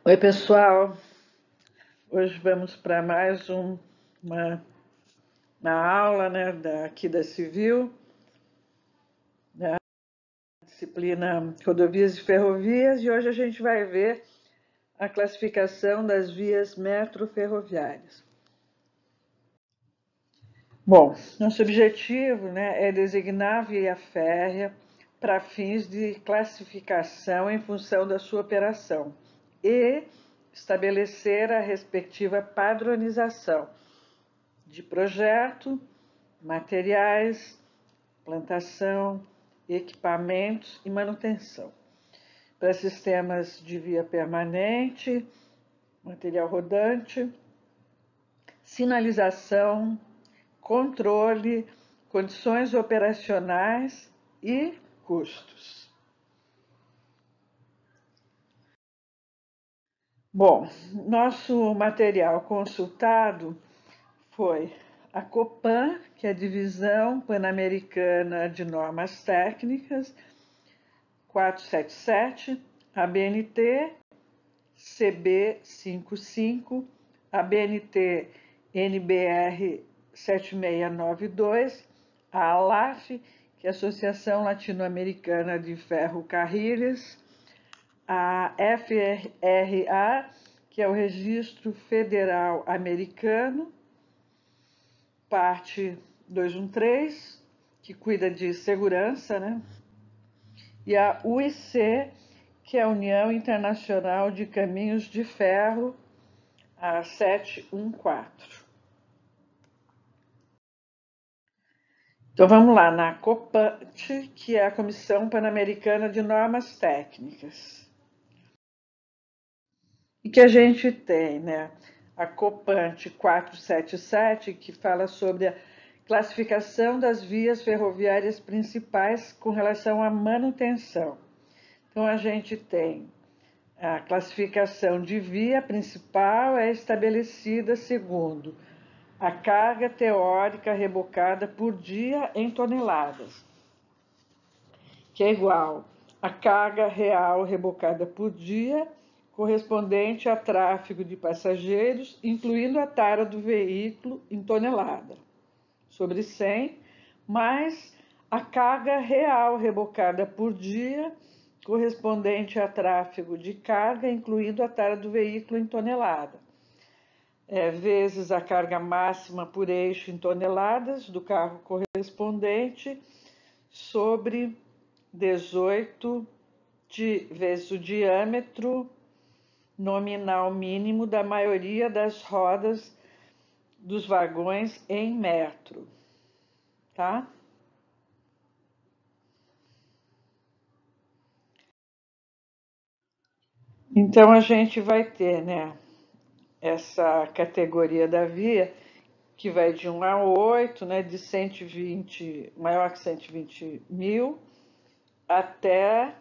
Oi, pessoal. Hoje vamos para mais uma aula, né, aqui da Civil, da disciplina Rodovias e Ferrovias, e hoje a gente vai ver a classificação das vias metroferroviárias. Bom, nosso objetivo, né, é designar a via férrea para fins de classificação em função da sua operação e estabelecer a respectiva padronização de projeto, materiais, plantação, equipamentos e manutenção. Para sistemas de via permanente, material rodante, sinalização, controle, condições operacionais e custos. Bom, nosso material consultado foi a Copan, que é a Divisão Pan-Americana de Normas Técnicas, 477, a BNT, CB55, a BNT NBR 7692, a ALAF, que é a Associação Latino-Americana de Ferrocarriles, a FRA, que é o Registro Federal Americano, parte 213, que cuida de segurança, né? E a UIC, que é a União Internacional de Caminhos de Ferro, a 714. Então vamos lá, na COPANT, que é a Comissão Pan-Americana de Normas Técnicas. E que a gente tem, né? A COPANT 477, que fala sobre a classificação das vias ferroviárias principais com relação à manutenção. Então, a gente tem a classificação de via principal é estabelecida segundo a carga teórica rebocada por dia em toneladas, que é igual à carga real rebocada por dia correspondente a tráfego de passageiros, incluindo a tara do veículo em tonelada, sobre 100, mais a carga real rebocada por dia, correspondente a tráfego de carga, incluindo a tara do veículo em tonelada, vezes a carga máxima por eixo em toneladas do carro correspondente, sobre 18 vezes o diâmetro nominal mínimo da maioria das rodas dos vagões em metro, tá? Então a gente vai ter, né, essa categoria da via que vai de 1 a 8, né, de 120, maior que 120 mil, até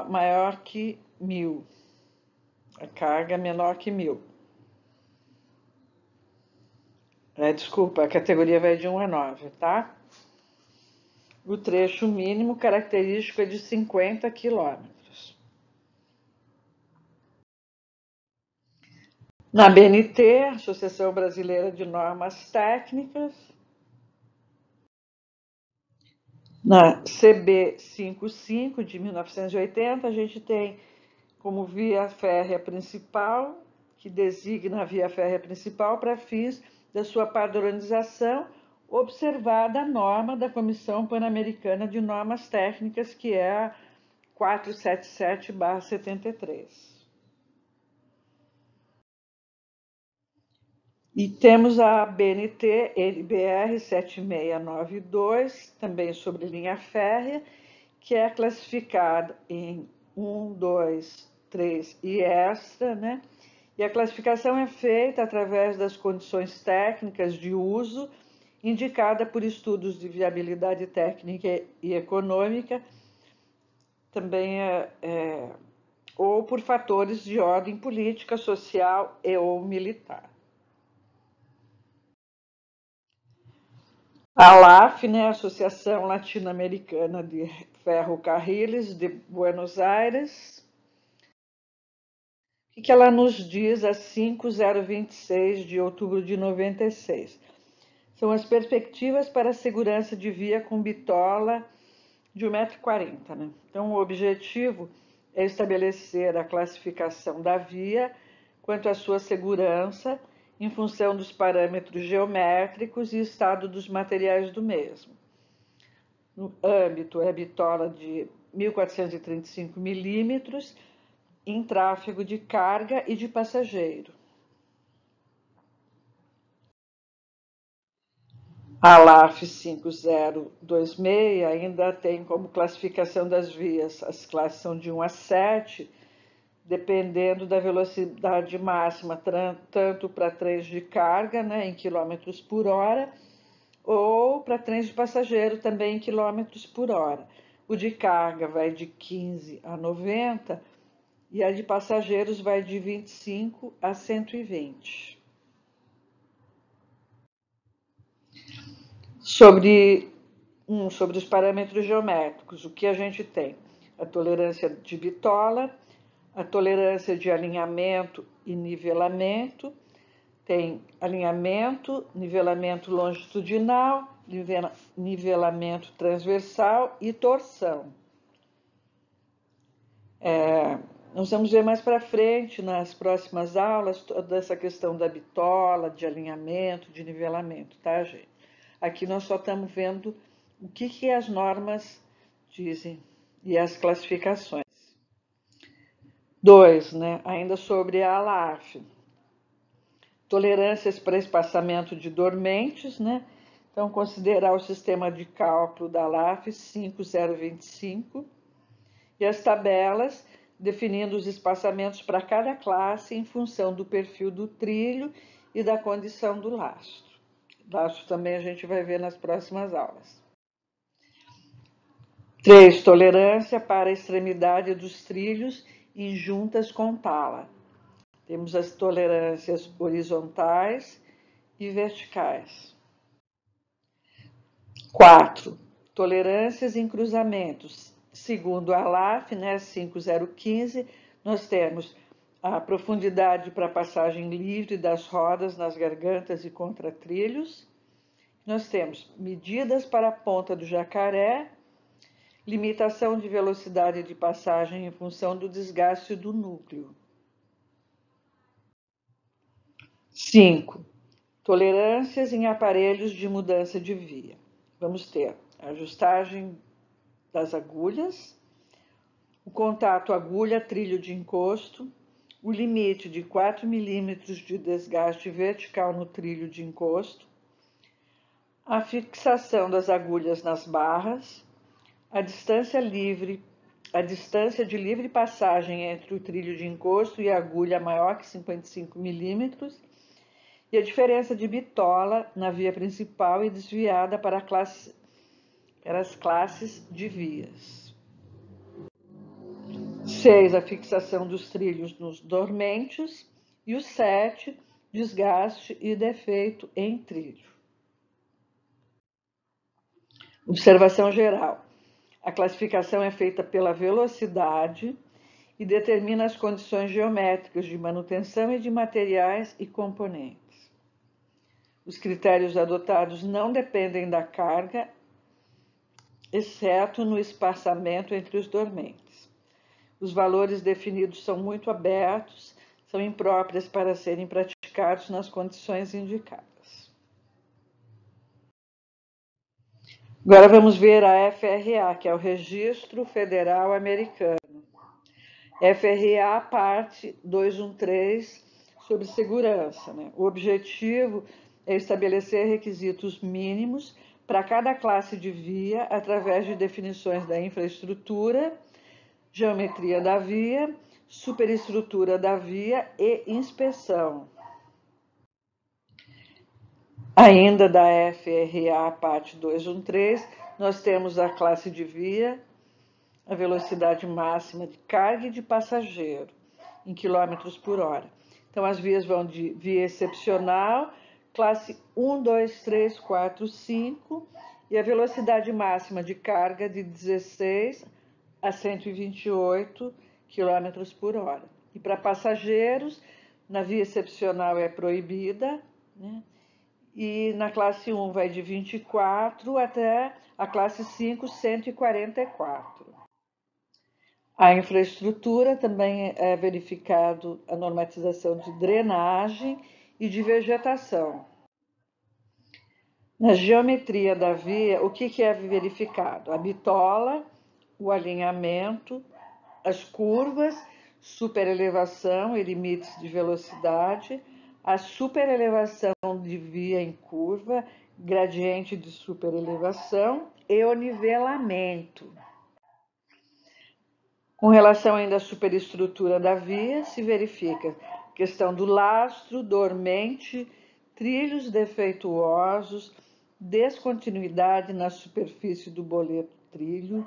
maior que 1.000. A carga menor que 1.000. Desculpa, a categoria vai de 1 a 9, tá? O trecho mínimo característico é de 50 quilômetros. Na BNT, Associação Brasileira de Normas Técnicas, na CB55 de 1980, a gente tem como via férrea principal, que designa a via férrea principal para fins da sua padronização, observada a norma da Comissão Pan-Americana de Normas Técnicas, que é a 477/73. E temos a BNT NBR 7692, também sobre linha férrea, que é classificada em 1, 2, 3 e extra, né? E a classificação é feita através das condições técnicas de uso, indicada por estudos de viabilidade técnica e econômica, também ou por fatores de ordem política, social ou militar. A ALAF, né, Associação Latino-Americana de Ferrocarriles de Buenos Aires, O que ela nos diz a 5026 de outubro de 96? São as perspectivas para a segurança de via com bitola de 1,40 m, né? Então, o objetivo é estabelecer a classificação da via quanto à sua segurança em função dos parâmetros geométricos e estado dos materiais do mesmo. No âmbito é bitola de 1.435 milímetros em tráfego de carga e de passageiro. A LAF 5026 ainda tem como classificação das vias, as classes são de 1 a 7, dependendo da velocidade máxima, tanto para trens de carga, né, em quilômetros por hora, ou para trens de passageiro também em quilômetros por hora. O de carga vai de 15 a 90 e a de passageiros vai de 25 a 120. Sobre os parâmetros geométricos, o que a gente tem? A tolerância de bitola, a tolerância de alinhamento e nivelamento, tem alinhamento, nivelamento longitudinal, nivelamento transversal e torção. Nós vamos ver mais para frente, nas próximas aulas, toda essa questão da bitola, de alinhamento, de nivelamento, tá, gente? Aqui nós só estamos vendo o que as normas dizem e as classificações. 2, né? Ainda sobre a ALAF. Tolerâncias para espaçamento de dormentes, né? Então, considerar o sistema de cálculo da ALAF 5025 e as tabelas definindo os espaçamentos para cada classe em função do perfil do trilho e da condição do lastro. Lastro também a gente vai ver nas próximas aulas. 3. Tolerância para a extremidade dos trilhos em juntas com tala. Temos as tolerâncias horizontais e verticais. 4. Tolerâncias em cruzamentos. Segundo a ALAF, né, 5015, nós temos a profundidade para passagem livre das rodas nas gargantas e contratrilhos. Nós temos medidas para a ponta do jacaré, limitação de velocidade de passagem em função do desgaste do núcleo. 5. Tolerâncias em aparelhos de mudança de via. Vamos ter a ajustagem das agulhas, o contato agulha-trilho de encosto, o limite de 4 milímetros de desgaste vertical no trilho de encosto, a fixação das agulhas nas barras, a distância de livre passagem entre o trilho de encosto e a agulha maior que 55 milímetros e a diferença de bitola na via principal e desviada para as classes de vias. 6. A fixação dos trilhos nos dormentes. E o 7. Desgaste e defeito em trilho. Observação geral. A classificação é feita pela velocidade e determina as condições geométricas de manutenção e de materiais e componentes. Os critérios adotados não dependem da carga, exceto no espaçamento entre os dormentes. Os valores definidos são muito abertos, são impróprios para serem praticados nas condições indicadas. Agora vamos ver a FRA, que é o Registro Federal Americano. FRA, parte 213, sobre segurança, né? O objetivo é estabelecer requisitos mínimos para cada classe de via através de definições da infraestrutura, geometria da via, superestrutura da via e inspeção. Ainda da FRA, parte 213, nós temos a classe de via, a velocidade máxima de carga e de passageiro, em quilômetros por hora. Então, as vias vão de via excepcional, classe 1, 2, 3, 4, 5, e a velocidade máxima de carga de 16 a 128 km por hora. E para passageiros, na via excepcional é proibida, né? E na classe 1 vai de 24 até a classe 5, 144. A infraestrutura também é verificado a normatização de drenagem e de vegetação. Na geometria da via, o que é verificado? A bitola, o alinhamento, as curvas, superelevação e limites de velocidade, a superelevação de via em curva, gradiente de superelevação e o nivelamento. Com relação ainda à superestrutura da via, se verifica a questão do lastro, dormente, trilhos defeituosos, descontinuidade na superfície do boleto trilho,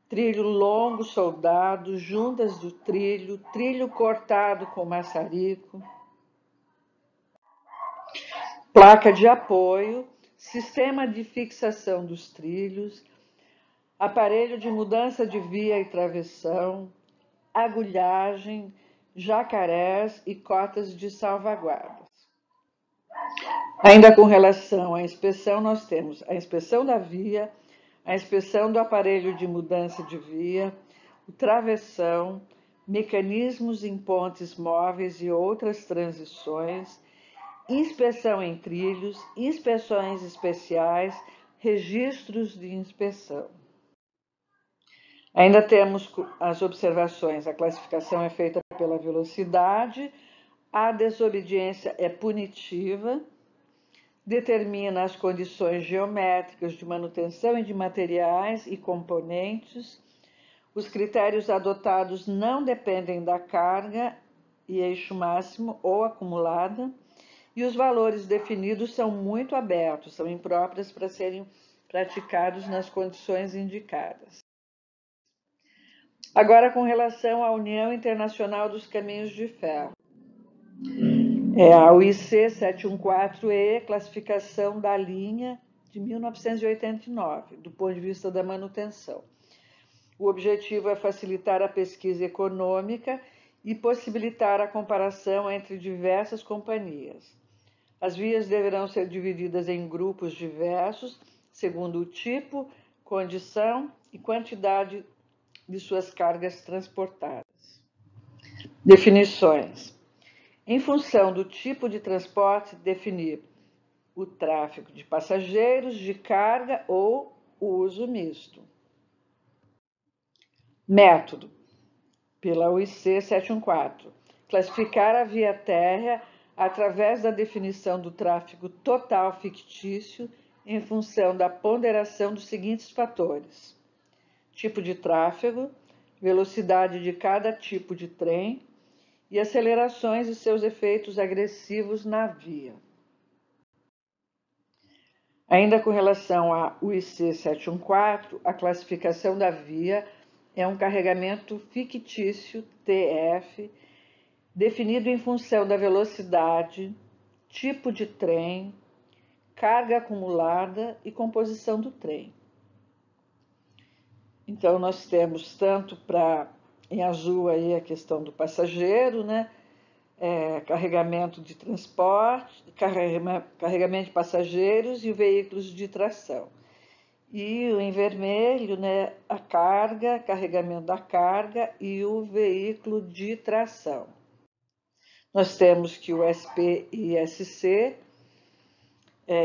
trilho longo soldado, juntas do trilho, trilho cortado com maçarico, placa de apoio, sistema de fixação dos trilhos, aparelho de mudança de via e travessão, agulhagem, jacarés e cotas de salvaguardas. Ainda com relação à inspeção, nós temos a inspeção da via, a inspeção do aparelho de mudança de via, o travessão, mecanismos em pontes móveis e outras transições, inspeção em trilhos, inspeções especiais, registros de inspeção. Ainda temos as observações, a classificação é feita pela velocidade, a desobediência é punitiva, determina as condições geométricas de manutenção e de materiais e componentes, os critérios adotados não dependem da carga e eixo máximo ou acumulada, e os valores definidos são muito abertos, são impróprios para serem praticados nas condições indicadas. Agora, com relação à União Internacional dos Caminhos de Ferro. A UIC 714E, classificação da linha de 1989, do ponto de vista da manutenção. O objetivo é facilitar a pesquisa econômica e possibilitar a comparação entre diversas companhias. As vias deverão ser divididas em grupos diversos, segundo o tipo, condição e quantidade de suas cargas transportadas. Definições. Em função do tipo de transporte, definir o tráfego de passageiros, de carga ou o uso misto. Método. Pela UIC 714. Classificar a via térrea através da definição do tráfego total fictício em função da ponderação dos seguintes fatores: tipo de tráfego, velocidade de cada tipo de trem e acelerações e seus efeitos agressivos na via. Ainda com relação à UIC 714, a classificação da via é um carregamento fictício, TF, definido em função da velocidade, tipo de trem, carga acumulada e composição do trem. Então, nós temos tanto em azul aí a questão do passageiro, né? Carregamento de transporte, carregamento de passageiros e veículos de tração. E em vermelho, né, a carga, carregamento da carga e o veículo de tração. Nós temos que o SP e SC,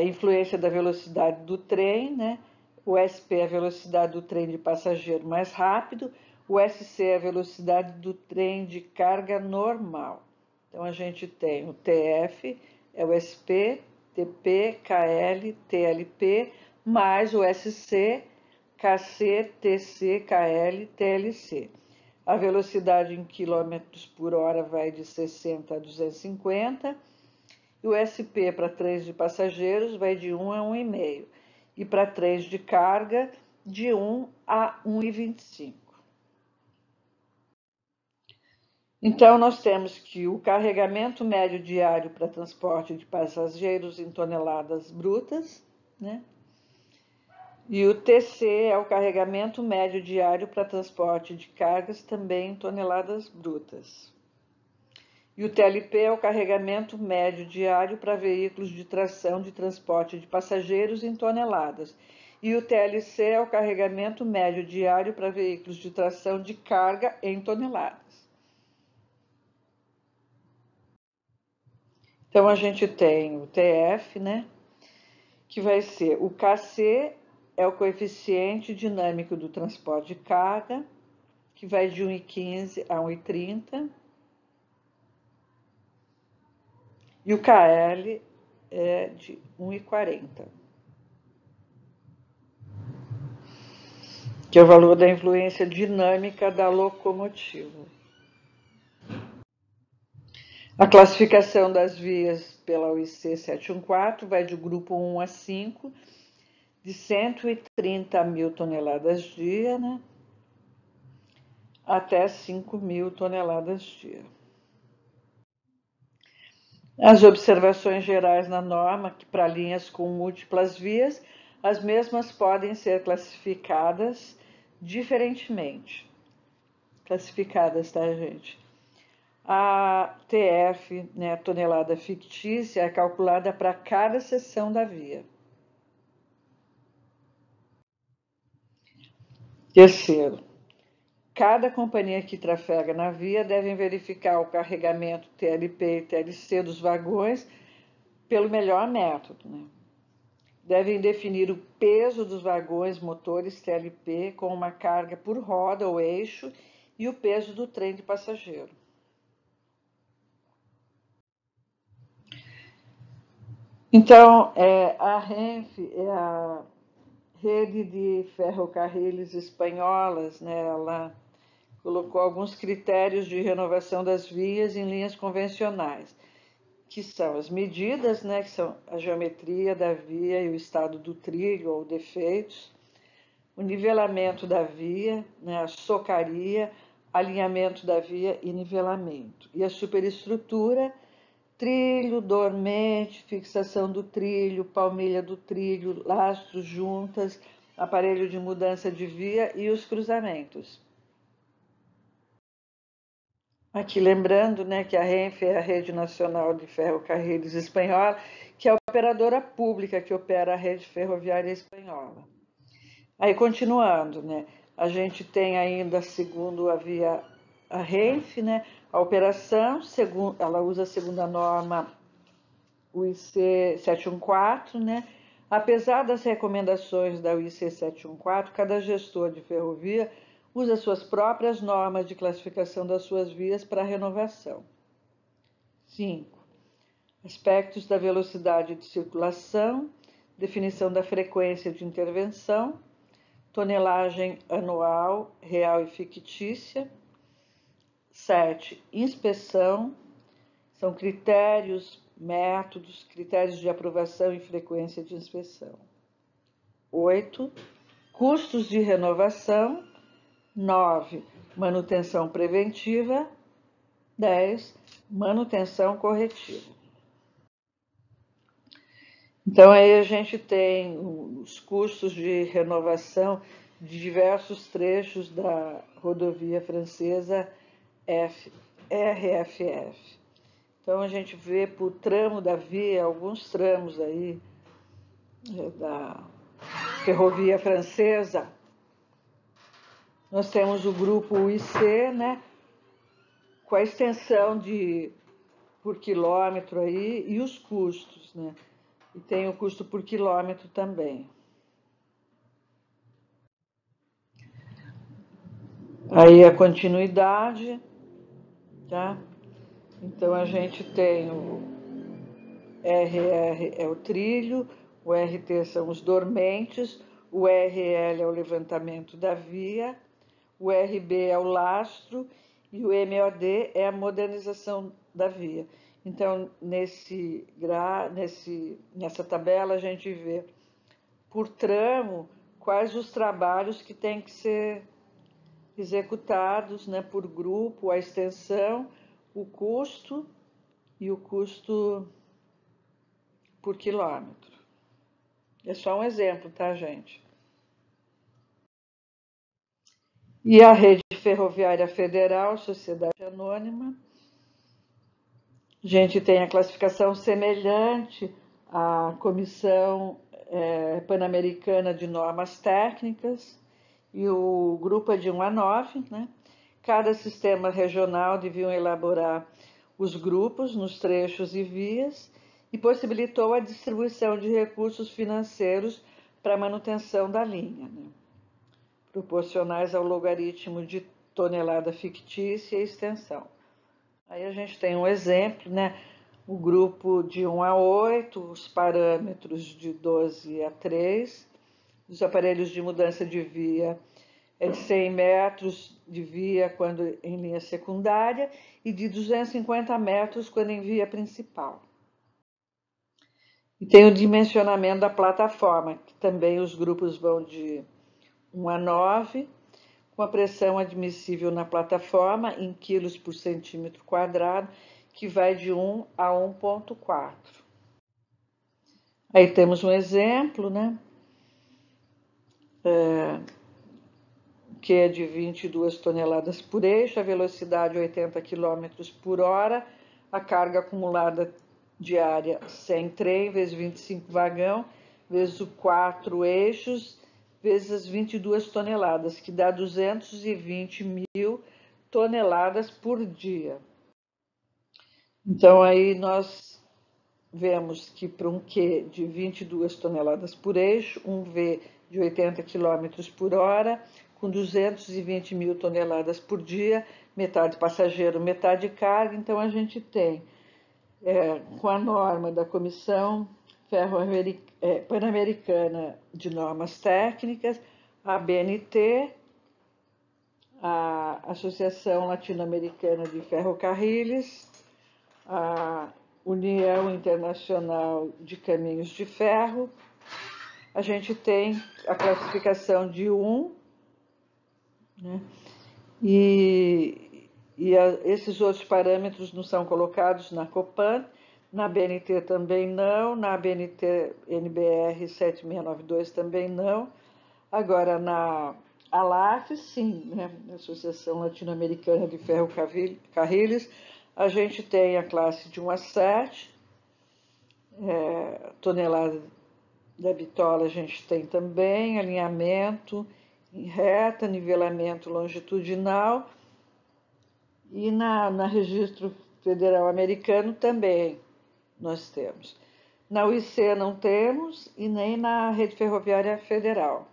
influência da velocidade do trem, né? O SP é a velocidade do trem de passageiro mais rápido, o SC é a velocidade do trem de carga normal. Então, a gente tem o TF, é o SP, TP, KL, TLP, mais o SC, KC, TC, KL, TLC. A velocidade em quilômetros por hora vai de 60 a 250, e o SP para trens de passageiros vai de 1 a 1,5, e para trens de carga de 1 a 1,25. Então, nós temos que o carregamento médio diário para transporte de passageiros em toneladas brutas, né? E o TC é o carregamento médio diário para transporte de cargas, também em toneladas brutas. E o TLP é o carregamento médio diário para veículos de tração de transporte de passageiros em toneladas. E o TLC é o carregamento médio diário para veículos de tração de carga em toneladas. Então, a gente tem o TF, né, que vai ser o KC, é o coeficiente dinâmico do transporte de carga, que vai de 1,15 a 1,30. E o KL é de 1,40, que é o valor da influência dinâmica da locomotiva. A classificação das vias pela UIC 714 vai do grupo 1 a 5, de 130 mil toneladas dia, né, até 5 mil toneladas dia. As observações gerais na norma, que para linhas com múltiplas vias, as mesmas podem ser classificadas diferentemente. Classificadas, tá, gente? A TF, né, tonelada fictícia, é calculada para cada seção da via. Terceiro, cada companhia que trafega na via deve verificar o carregamento TLP e TLC dos vagões pelo melhor método, né? Devem definir o peso dos vagões motores TLP com uma carga por roda ou eixo e o peso do trem de passageiro. Então, a RENF é a Rede de Ferrocarriles Espanholas, né? Ela colocou alguns critérios de renovação das vias em linhas convencionais, que são as medidas, né, que são a geometria da via e o estado do trilho ou defeitos, o nivelamento da via, né, a socaria, alinhamento da via e nivelamento. E a superestrutura, trilho, dormente, fixação do trilho, palmilha do trilho, lastros, juntas, aparelho de mudança de via e os cruzamentos. Aqui lembrando, né, que a RENF é a Rede Nacional de Ferrocarriles Espanhola, que é a operadora pública que opera a rede ferroviária espanhola. Aí, continuando, né, a gente tem ainda, segundo a RENF, né, a operação, ela usa a segunda norma, o IC 714, né, apesar das recomendações da UIC 714, cada gestor de ferrovia usa suas próprias normas de classificação das suas vias para renovação. 5. Aspectos da velocidade de circulação, definição da frequência de intervenção, tonelagem anual, real e fictícia. 7. Inspeção, são critérios, métodos, critérios de aprovação e frequência de inspeção. 8. Custos de renovação. 9. Manutenção preventiva. 10. Manutenção corretiva. Então, aí a gente tem os custos de renovação de diversos trechos da rodovia francesa RFF. Então, a gente vê por tramo da via, alguns tramos aí da ferrovia francesa. Nós temos o grupo UIC, né, com a extensão por quilômetro aí e os custos, né? E tem o custo por quilômetro também. Aí a continuidade, tá? Então a gente tem o RR é o trilho, o RT são os dormentes, o RL é o levantamento da via, o RB é o lastro e o MOD é a modernização da via. Então, nessa tabela, a gente vê por tramo quais os trabalhos que têm que ser executados, né, por grupo, a extensão, o custo e o custo por quilômetro. É só um exemplo, tá, gente? E a Rede Ferroviária Federal, Sociedade Anônima, a gente tem a classificação semelhante à Comissão Pan-Americana de Normas Técnicas, e o grupo é de 1 a 9, né? Cada sistema regional deviam elaborar os grupos nos trechos e vias e possibilitou a distribuição de recursos financeiros para a manutenção da linha, né? Proporcionais ao logaritmo de tonelada fictícia e extensão. Aí a gente tem um exemplo, né? O grupo de 1 a 8, os parâmetros de 12 a 3, os aparelhos de mudança de via é de 100 metros de via quando em linha secundária e de 250 metros quando em via principal. E tem o dimensionamento da plataforma, que também os grupos vão de 1 a 9, com a pressão admissível na plataforma em quilos por centímetro quadrado, que vai de 1 a 1,4. Aí temos um exemplo, né? Que é de 22 toneladas por eixo, a velocidade 80 km por hora, a carga acumulada diária 100 trem, vezes 25 vagão, vezes os 4 eixos, vezes as 22 toneladas, que dá 220 mil toneladas por dia. Então, aí nós vemos que para um Q de 22 toneladas por eixo, um V de 80 km por hora, com 220 mil toneladas por dia, metade passageiro, metade carga. Então, a gente tem, com a norma da Comissão Pan-Americana de Normas Técnicas, a BNT, a Associação Latino-Americana de Ferrocarriles, a União Internacional de Caminhos de Ferro. A gente tem a classificação de 1, né? Esses outros parâmetros não são colocados na Copan, na BNT também não, na BNT NBR 7692 também não. Agora, na ALAF, sim, né? Associação Latino-Americana de Ferrocarriles, a gente tem a classe de 1 a 7, tonelada da bitola a gente tem também, alinhamento em reta, nivelamento longitudinal, e na Registro Federal Americano também nós temos. Na UIC não temos e nem na Rede Ferroviária Federal.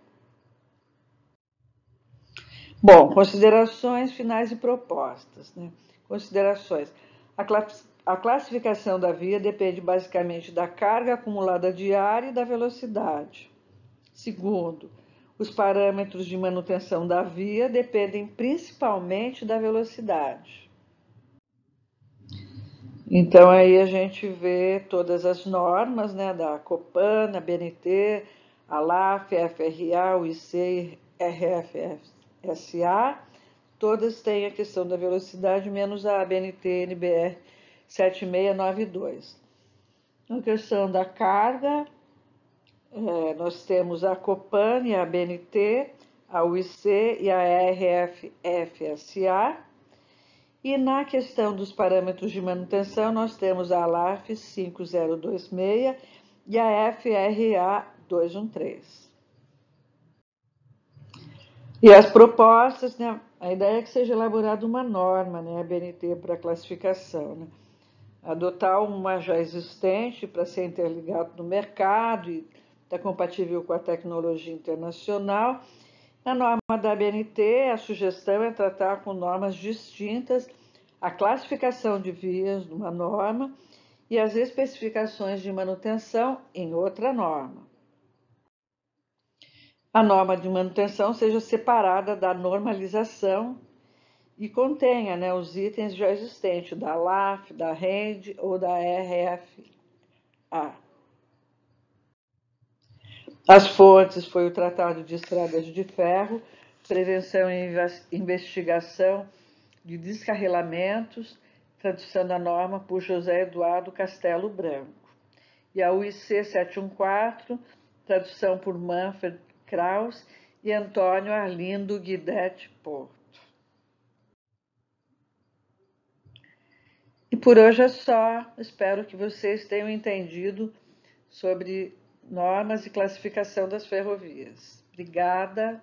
Bom, considerações finais e propostas, né? Considerações. A classificação da via depende basicamente da carga acumulada diária e da velocidade. Segundo, os parâmetros de manutenção da via dependem principalmente da velocidade. Então, aí a gente vê todas as normas, né, da Copan, a BNT, a LAF, a FRA, o IC, RFSA, todas têm a questão da velocidade, menos a ABNT NBR 7692. Na questão da carga, nós temos a Copan e a ABNT, a UIC e a RFSA. E na questão dos parâmetros de manutenção, nós temos a ALAF 5026 e a FRA 213. E as propostas, né? A ideia é que seja elaborada uma norma, né, a BNT para classificação, né? Adotar uma já existente para ser interligado no mercado e estar compatível com a tecnologia internacional. Na norma da BNT, a sugestão é tratar com normas distintas a classificação de vias numa norma e as especificações de manutenção em outra norma. A norma de manutenção seja separada da normalização e contenha, né, os itens já existentes da LAF, da REND ou da RFA. As fontes foi o Tratado de Estradas de Ferro, Prevenção e Investigação de Descarrilamentos, tradução da norma por José Eduardo Castelo Branco. E a UIC 714, tradução por Manfred Krauss e Antônio Arlindo Guidetti Porto. E por hoje é só. Espero que vocês tenham entendido sobre normas e classificação das ferrovias. Obrigada.